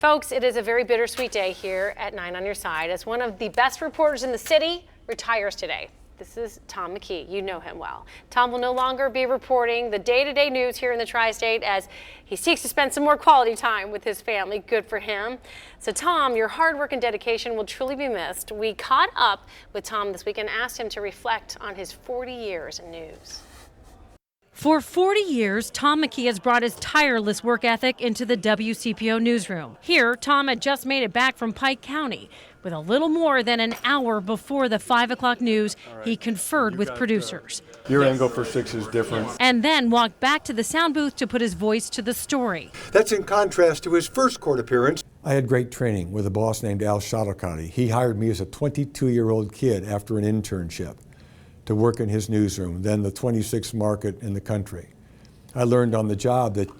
Folks, it is a very bittersweet day here at 9 on your side as one of the best reporters in the city retires today. This is Tom McKee. You know him well. Tom will no longer be reporting the day-to-day news here in the tri-state as he seeks to spend some more quality time with his family. Good for him. So Tom, your hard work and dedication will truly be missed. We caught up with Tom this week and asked him to reflect on his 40 years in news. For 40 years, Tom McKee has brought his tireless work ethic into the WCPO newsroom. Here, Tom had just made it back from Pike County. With a little more than an hour before the 5 o'clock news, he conferred with producers. Your angle for 6 is different. And then walked back to the sound booth to put his voice to the story. That's in contrast to his first court appearance. I had great training with a boss named Al Shuttlecotty. He hired me as a 22-year-old kid after an internship to work in his newsroom, then the 26th market in the country. I learned on the job that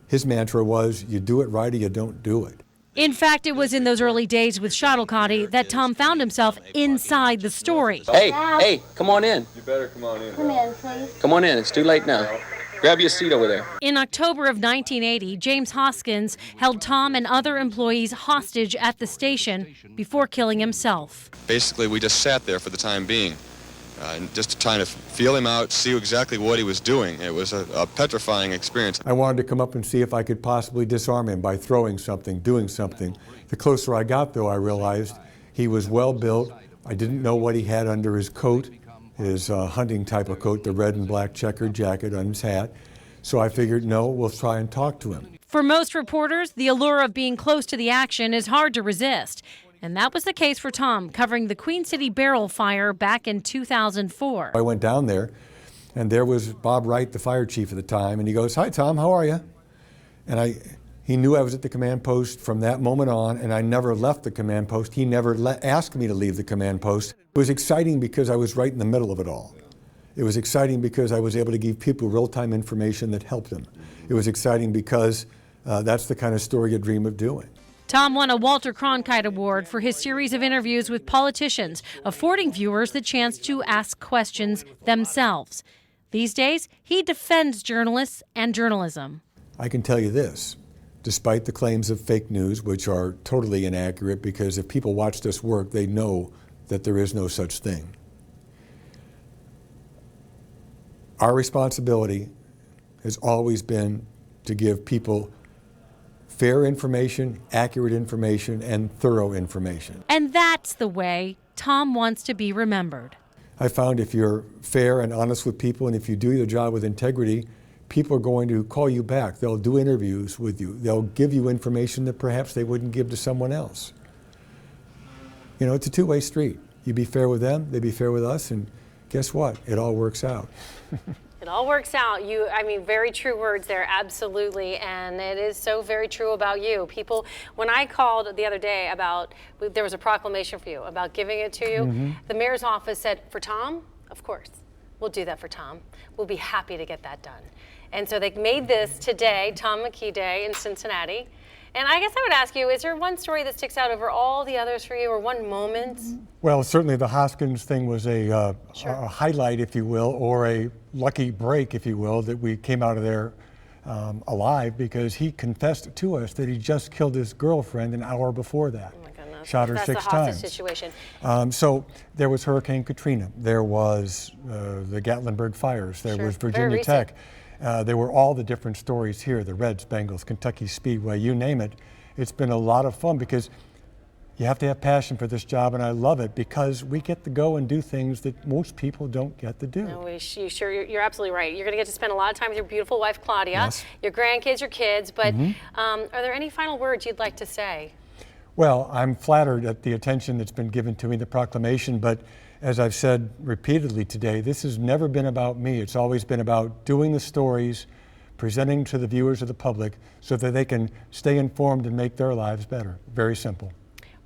his mantra was, you do it right or you don't do it. In fact, it was in those early days with Shuttlecotty that Tom found himself inside the story. Hey, come on in. You better come on in. Come in, please. Come on in, it's too late now. Grab your seat over there. In October of 1980, James Hoskins held Tom and other employees hostage at the station before killing himself. Basically, we just sat there for the time being, just trying to feel him out, see exactly what he was doing. It was a petrifying experience. I wanted to come up and see if I could possibly disarm him by throwing something, doing something. The closer I got, though, I realized he was well built. I didn't know what he had under his coat, his hunting type of coat, the red and black checkered jacket on his hat. So I figured, no, we'll try and talk to him. For most reporters, the allure of being close to the action is hard to resist. And that was the case for Tom, covering the Queen City barrel fire back in 2004. I went down there, and there was Bob Wright, the fire chief at the time, and he goes, "Hi, Tom, how are you?" And he knew I was at the command post from that moment on, and I never left the command post. He never asked me to leave the command post. It was exciting because I was right in the middle of it all. It was exciting because I was able to give people real-time information that helped them. It was exciting because that's the kind of story you dream of doing. Tom won a Walter Cronkite Award for his series of interviews with politicians, affording viewers the chance to ask questions themselves. These days, he defends journalists and journalism. I can tell you this, despite the claims of fake news, which are totally inaccurate, because if people watched us work, they know that there is no such thing. Our responsibility has always been to give people fair information, accurate information, and thorough information. And that's the way Tom wants to be remembered. I found if you're fair and honest with people, and if you do your job with integrity, people are going to call you back. They'll do interviews with you. They'll give you information that perhaps they wouldn't give to someone else. You know, it's a two-way street. You be fair with them, they be fair with us, and guess what? It all works out. It all works out. I mean, very true words there, absolutely. And it is so very true about you. People, when I called the other day there was a proclamation for you about giving it to you, the mayor's office said, for Tom, of course, we'll do that for Tom. We'll be happy to get that done. And so they made this today, Tom McKee Day in Cincinnati. And I guess I would ask you, is there one story that sticks out over all the others for you, or one moment? Well, certainly the Hoskins thing was a highlight, if you will, or a lucky break, if you will, that we came out of there alive, because he confessed to us that he just killed his girlfriend an hour before that. Oh my goodness. Shot her That's 6 the hostage times. situation. So there was Hurricane Katrina. There was the Gatlinburg fires. There was Virginia Tech. There were all the different stories here, the Reds, Bengals, Kentucky Speedway, you name it. It's been a lot of fun because you have to have passion for this job, and I love it because we get to go and do things that most people don't get to do. No, you're absolutely right. You're going to get to spend a lot of time with your beautiful wife, Claudia, yes, your grandkids, your kids, but are there any final words you'd like to say? Well, I'm flattered at the attention that's been given to me, the proclamation, but as I've said repeatedly today, this has never been about me. It's always been about doing the stories, presenting to the viewers of the public so that they can stay informed and make their lives better. Very simple.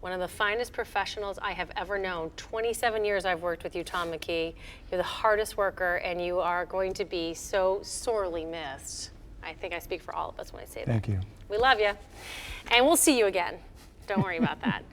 One of the finest professionals I have ever known. 27 years I've worked with you, Tom McKee. You're the hardest worker, and you are going to be so sorely missed. I think I speak for all of us when I say that. Thank you. We love you, and we'll see you again. Don't worry about that.